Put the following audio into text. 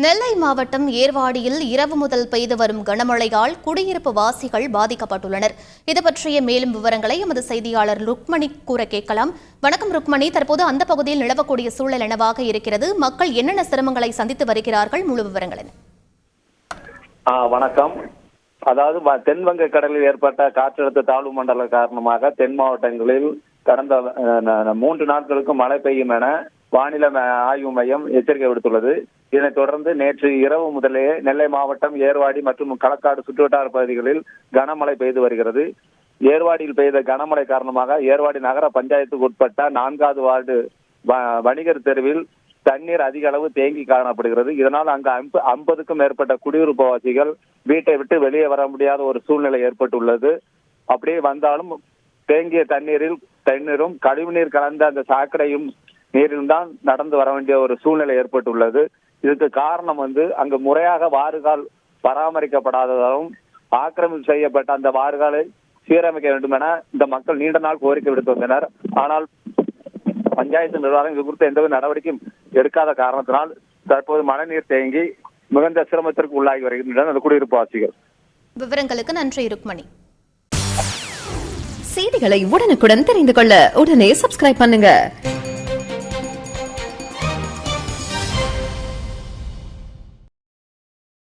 நெல்லை மாவட்டம் ஏர்வாடியில் இரவு முதல் பெய்து வரும் கனமழையால் குடியிருப்பு வாசிகள் பாதிக்கப்பட்டுள்ளனர். இது பற்றிய மேலும் விவரங்களை எமது செய்தியாளர் ருக்மணி கூற கேட்கலாம். வணக்கம் ருக்மணி, தற்போது அந்த பகுதியில் நிலவக்கூடிய சூழல் என்னவாக இருக்கிறது? மக்கள் என்னென்ன சிரமங்களை சந்தித்து வருகிறார்கள்? முழு விவரங்கள் என்ன? வணக்கம். அதாவது தென்வங்க கடலில் ஏற்பட்ட காற்றழுத்த தாழ்வு மண்டல காரணமாக தென் மாவட்டங்களில் கடந்த 3 நாட்களுக்கு மழை பெய்யும் என வானிலை ஆய்வு மையம் எச்சரிக்கை விடுத்துள்ளது. இதனைத் தொடர்ந்து நேற்று இரவு முதலே நெல்லை மாவட்டம் ஏர்வாடி மற்றும் களக்காடு சுற்றுவட்டார பகுதிகளில் கனமழை பெய்து வருகிறது. ஏர்வாடியில் பெய்த கனமழை காரணமாக ஏர்வாடி நகர பஞ்சாயத்துக்கு உட்பட்ட 4வது வார்டு வணிகர் தெருவில் தண்ணீர் அதிக அளவு தேங்கி காணப்படுகிறது. இதனால் அங்கு 50க்கும் மேற்பட்ட குடியிருப்பு வாசிகள் வீட்டை விட்டு வெளியே வர முடியாத ஒரு சூழ்நிலை ஏற்பட்டுள்ளது. அப்படியே வந்தாலும் தேங்கிய தண்ணீரும் கழிவுநீர் கலந்த அந்த சாக்கடையும் நீரில் தான் நடந்து வர வேண்டிய ஒரு சூழ்நிலை ஏற்பட்டுள்ளது. இதுக்கு காரணம் அங்கு முறையாக வாறுகால் பராமரிக்கப்படாததாலும் ஆக்கிரமிப்பு செய்யப்பட்ட அந்த வாறுகாலை சீரமைக்க வேண்டும் என இந்த மக்கள் நீண்ட நாள் கோரிக்கை விடுத்து வந்தனர். ஆனால் பஞ்சாயத்து நிர்வாகம் இது குறித்து எந்தவித நடவடிக்கையும் எடுக்காத காரணத்தினால் தற்போது மழைநீர் தேங்கி மிகுந்த சிரமத்திற்கு உள்ளாகி வருகின்றனர் அந்த குடியிருப்பு வாசிகள். விவரங்களுக்கு நன்றி ருக்மணி. செய்திகளை உடனுக்குடன் தெரிந்து கொள்ள உடனே சப்ஸ்கிரைப் பண்ணுங்க.